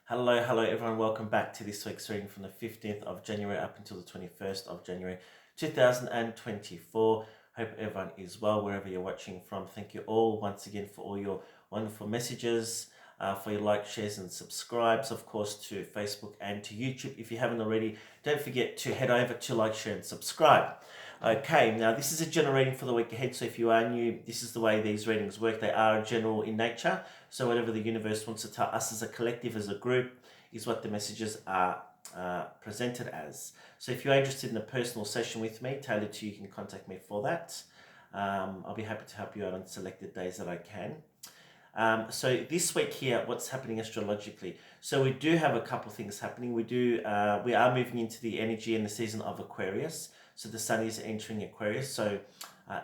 Hello everyone, welcome back to this week's reading from the 15th of January up until the 21st of January 2024. Hope everyone is well wherever you're watching from. Thank you all once again for all your wonderful messages, for your likes, shares and subscribes, of course, to Facebook and to YouTube. If you haven't already, don't forget to head over to like, share and subscribe. Okay, now this is a general reading for the week ahead, so if you are new, this is the way these readings work. They are general in nature, so whatever the universe wants to tell us as a collective, as a group, is what the messages are presented as. So if you're interested in a personal session with me, tailored to you, can contact me for that. I'll be happy to help you out on selected days that I can. So this week here, what's happening astrologically? So we do have a couple things happening. We are moving into the energy and the season of Aquarius. So the sun is entering Aquarius. So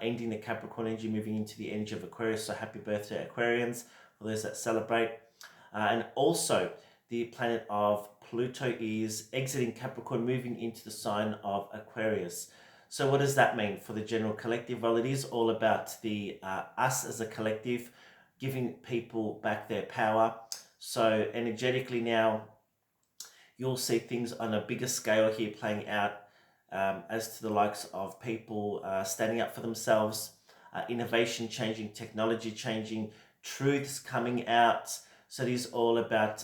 ending the Capricorn energy, moving into the energy of Aquarius. So happy birthday, Aquarians, for those that celebrate. And also the planet of Pluto is exiting Capricorn, moving into the sign of Aquarius. So what does that mean for the general collective? Well, it is all about the us as a collective, giving people back their power. So energetically now, you'll see things on a bigger scale here playing out as to the likes of people standing up for themselves, innovation changing, technology changing, truths coming out. So it is all about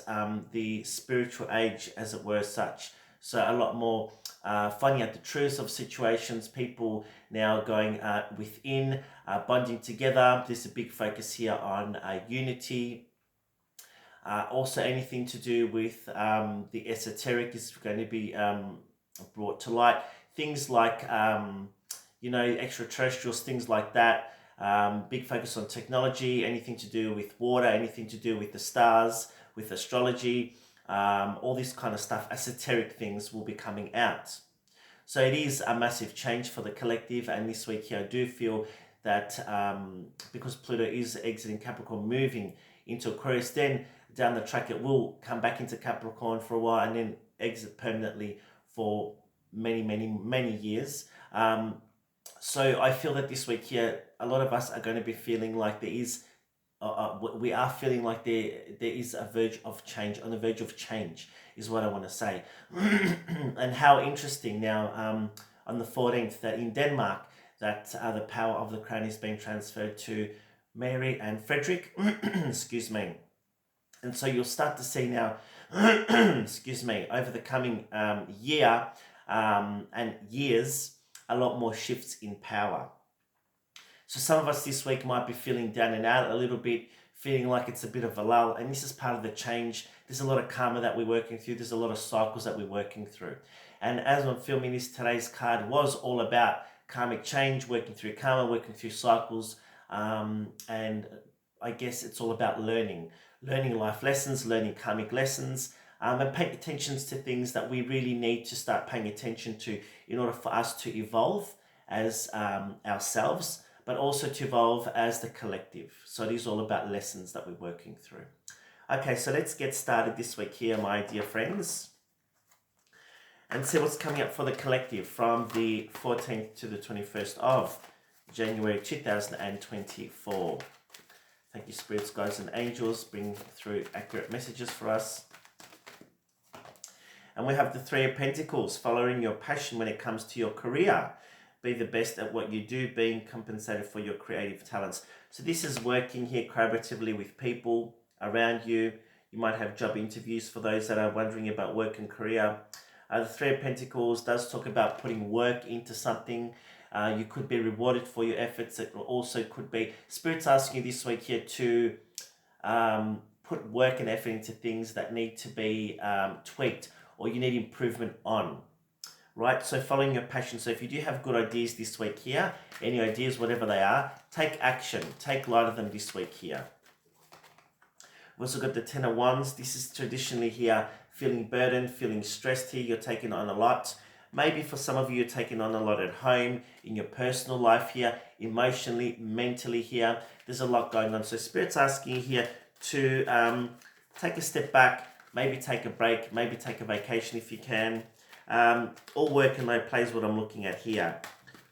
the spiritual age, as it were, such. So a lot more finding out the truths of situations, people now going within, bonding together. There's a big focus here on unity. Also anything to do with the esoteric is going to be brought to light. Things like, extraterrestrials, things like that. Big focus on technology, anything to do with water, anything to do with the stars, with astrology, all this kind of stuff, esoteric things will be coming out. So it is a massive change for the collective, and this week here I do feel that because Pluto is exiting Capricorn, moving into Aquarius, then down the track it will come back into Capricorn for a while and then exit permanently for many years. So I feel that this week here, a lot of us are going to be feeling like there is, we are feeling like there is a verge of change, on the verge of change is what I want to say. And how interesting now, on the 14th, that in Denmark, that the power of the crown is being transferred to Mary and Frederick, excuse me. And so you'll start to see now, excuse me, over the coming year and years, a lot more shifts in power. So some of us this week might be feeling down and out a little bit, feeling like it's a bit of a lull, and this is part of the change. There's a lot of karma that we're working through. There's a lot of cycles that we're working through. And as I'm filming this, today's card was all about karmic change, working through karma, working through cycles, and I guess it's all about learning life lessons, learning karmic lessons, and paying attention to things that we really need to start paying attention to in order for us to evolve as ourselves, but also to evolve as the collective. So it is all about lessons that we're working through. Okay, so let's get started this week here, my dear friends, and see what's coming up for the collective from the 14th to the 21st of January 2024. Thank you, spirits, guides, and angels. Bring through accurate messages for us. And we have the Three of Pentacles, following your passion when it comes to your career. Be the best at what you do, being compensated for your creative talents. So this is working here collaboratively with people around you. You might have job interviews for those that are wondering about work and career. The Three of Pentacles does talk about putting work into something. You could be rewarded for your efforts. It also could be spirits asking you this week here to put work and effort into things that need to be tweaked, or you need improvement on, right? So following your passion. So if you do have good ideas this week here, any ideas, whatever they are, take action, take light of them this week here. We've also got the Ten of Wands. This is traditionally here, feeling burdened, feeling stressed here. You're taking on a lot. Maybe for some of you, you're taking on a lot at home, in your personal life here, emotionally, mentally here. There's a lot going on. So Spirit's asking you here to take a step back, maybe take a break, maybe take a vacation if you can. All work and no play is what I'm looking at here.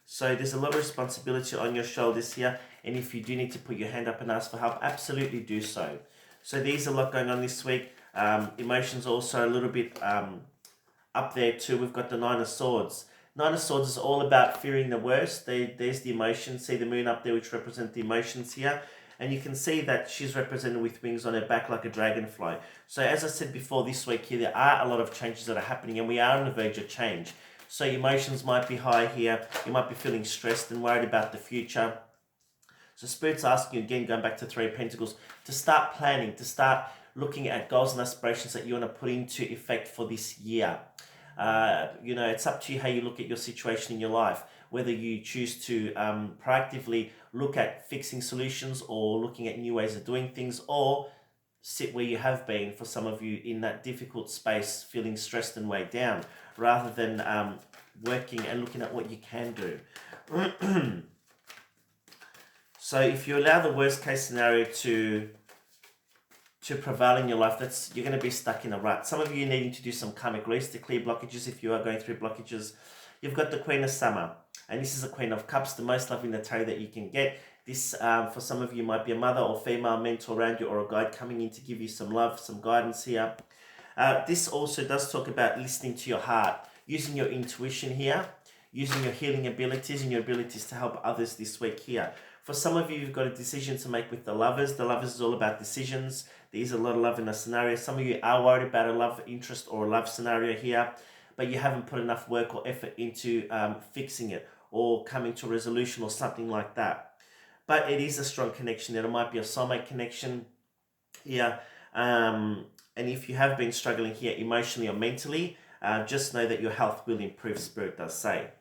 So there's a lot of responsibility on your shoulders here. And if you do need to put your hand up and ask for help, absolutely do so. So there's a lot going on this week. Emotions also a little bit up there too. We've got the Nine of Swords. Nine of Swords is all about fearing the worst. There's the emotions. See the moon up there, which represent the emotions here. And you can see that she's represented with wings on her back like a dragonfly. So as I said before, this week here, there are a lot of changes that are happening and we are on the verge of change. So emotions might be high here. You might be feeling stressed and worried about the future. So Spirit's asking you again, going back to Three of Pentacles, to start planning, to start looking at goals and aspirations that you want to put into effect for this year. It's up to you how you look at your situation in your life, whether you choose to proactively look at fixing solutions or looking at new ways of doing things, or sit where you have been for some of you in that difficult space, feeling stressed and weighed down, rather than working and looking at what you can do. So if you allow the worst case scenario to prevail in your life, you're going to be stuck in a rut. Some of you needing to do some karmic release to clear blockages if you are going through blockages. You've got the Queen of Summer, and this is the Queen of Cups, the most loving the tarot that you can get. This, for some of you, might be a mother or female mentor around you or a guide coming in to give you some love, some guidance here. This also does talk about listening to your heart, using your intuition here, using your healing abilities and your abilities to help others this week here. For some of you, you've got a decision to make with the Lovers. The Lovers is all about decisions. There is a lot of love in a scenario. Some of you are worried about a love interest or a love scenario here, but you haven't put enough work or effort into fixing it or coming to a resolution or something like that. But it is a strong connection there. It might be a soulmate connection here. And if you have been struggling here emotionally or mentally, just know that your health will improve, Spirit does say.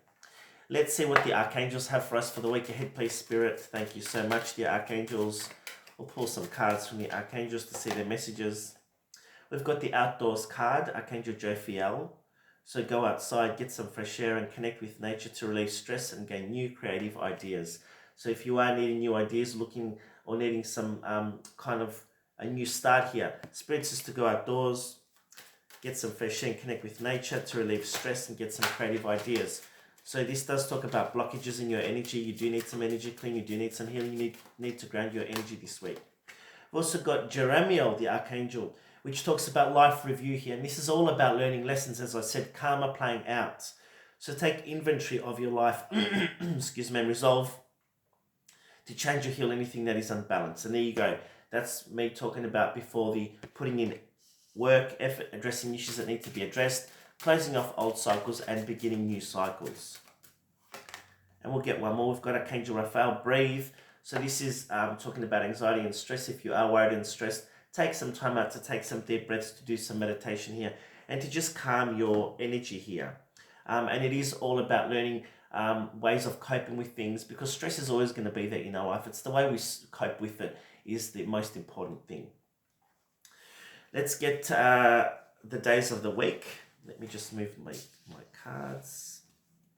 Let's see what the Archangels have for us for the week ahead, please, Spirit. Thank you so much, the Archangels. We'll pull some cards from the Archangels to see their messages. We've got the Outdoors card, Archangel Jophiel. So go outside, get some fresh air and connect with nature to relieve stress and gain new creative ideas. So if you are needing new ideas, looking or needing some kind of a new start here, Spirit says to go outdoors, get some fresh air and connect with nature to relieve stress and get some creative ideas. So this does talk about blockages in your energy. You do need some energy clean. You do need some healing. You need to ground your energy this week. We've also got Jeremiel, the Archangel, which talks about life review here. And this is all about learning lessons, as I said, karma playing out. So take inventory of your life, excuse me, and resolve to change or heal anything that is unbalanced. And there you go. That's me talking about before the putting in work, effort, addressing issues that need to be addressed, closing off old cycles and beginning new cycles. And we'll get one more. We've got Archangel Raphael, breathe. So this is talking about anxiety and stress. If you are worried and stressed, take some time out to take some deep breaths, to do some meditation here, and to just calm your energy here. And it is all about learning ways of coping with things, because stress is always going to be there in our life. It's the way we cope with it is the most important thing. Let's get the days of the week. Let me just move my cards.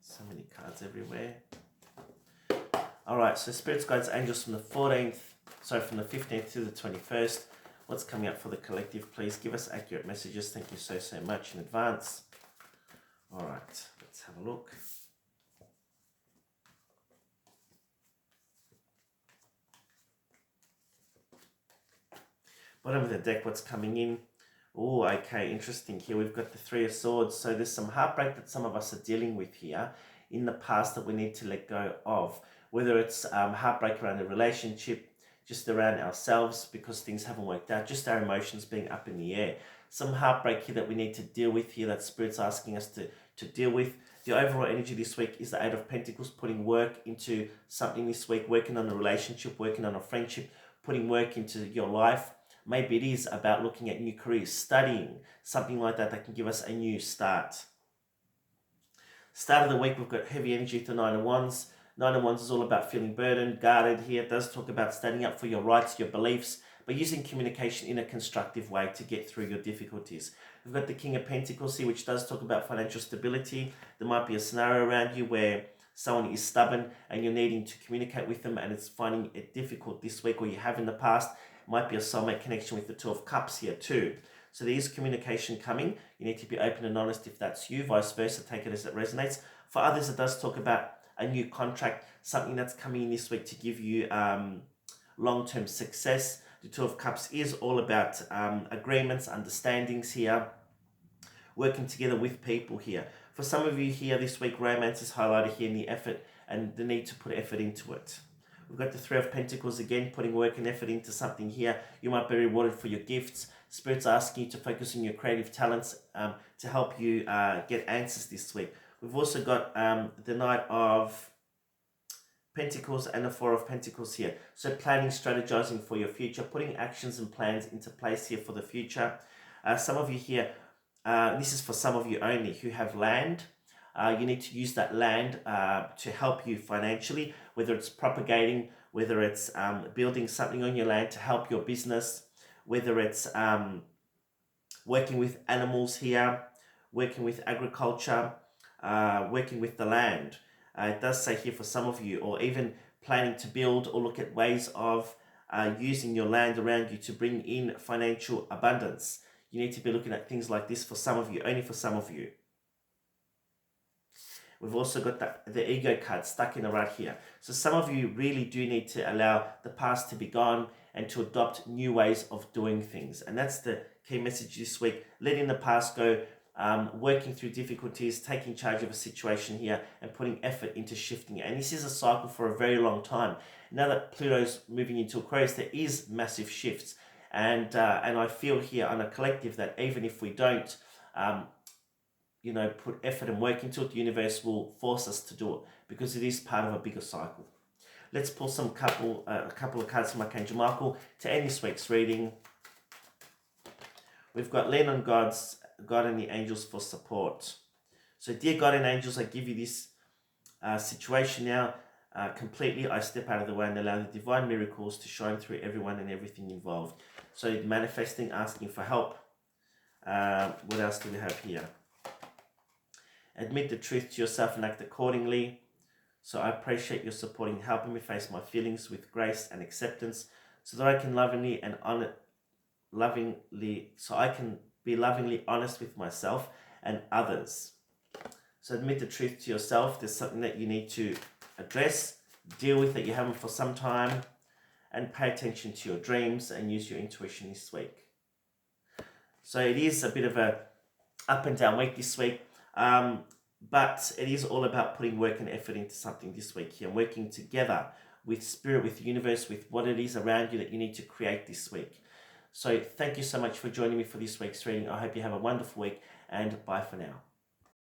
So many cards everywhere. All right, so Spirits, Guides, Angels from the 15th to the 21st. What's coming up for the collective? Please give us accurate messages. Thank you so much in advance. All right, let's have a look. Bottom of the deck, what's coming in? Oh, okay, interesting. Here we've got the Three of Swords. So there's some heartbreak that some of us are dealing with here in the past that we need to let go of. Whether it's heartbreak around a relationship, just around ourselves because things haven't worked out, just our emotions being up in the air. Some heartbreak here that we need to deal with here, that Spirit's asking us to deal with. The overall energy this week is the Eight of Pentacles, putting work into something this week, working on a relationship, working on a friendship, putting work into your life. Maybe it is about looking at new careers, studying, something like that can give us a new start. Start of the week, we've got heavy energy with the Nine of Wands. Nine of Wands is all about feeling burdened, guarded here. It does talk about standing up for your rights, your beliefs, but using communication in a constructive way to get through your difficulties. We've got the King of Pentacles here, which does talk about financial stability. There might be a scenario around you where someone is stubborn and you're needing to communicate with them and it's finding it difficult this week, or you have in the past. Might be a soulmate connection with the Two of Cups here too. So there is communication coming. You need to be open and honest if that's you, vice versa. Take it as it resonates. For others, it does talk about a new contract, something that's coming in this week to give you long-term success. The Two of Cups is all about agreements, understandings here, working together with people here. For some of you here this week, romance is highlighted here in the effort and the need to put effort into it. We've got the Three of Pentacles again, putting work and effort into something here. You might be rewarded for your gifts. Spirit's asking you to focus on your creative talents to help you get answers this week. We've also got the Knight of Pentacles and the Four of Pentacles here. So planning, strategizing for your future, putting actions and plans into place here for the future. Some of you here, this is for some of you only who have land. You need to use that land to help you financially, whether it's propagating, whether it's building something on your land to help your business, whether it's working with animals here, working with agriculture, working with the land. It does say here for some of you, or even planning to build or look at ways of using your land around you to bring in financial abundance. You need to be looking at things like this for some of you, only for some of you. We've also got the ego card stuck in the right here. So some of you really do need to allow the past to be gone and to adopt new ways of doing things. And that's the key message this week. Letting the past go, working through difficulties, taking charge of a situation here and putting effort into shifting it. And this is a cycle for a very long time. Now that Pluto's moving into Aquarius, there is massive shifts. And I feel here on a collective that even if we don't, put effort and work into it, the universe will force us to do it because it is part of a bigger cycle. Let's pull a couple of cards from Archangel Michael to end this week's reading. We've got lean on God and the angels for support. So dear God and angels, I give you this situation now completely. I step out of the way and allow the divine miracles to shine through everyone and everything involved. So manifesting, asking for help. What else do we have here? Admit the truth to yourself and act accordingly. So I appreciate your support in helping me face my feelings with grace and acceptance, so that I can be lovingly honest with myself and others. So admit the truth to yourself. There's something that you need to address, deal with that you haven't for some time, and pay attention to your dreams and use your intuition this week. So it is a bit of a up and down week this week. But it is all about putting work and effort into something this week here, working together with spirit, with the universe, with what it is around you that you need to create this week. So thank you so much for joining me for this week's reading. I hope you have a wonderful week, and bye for now.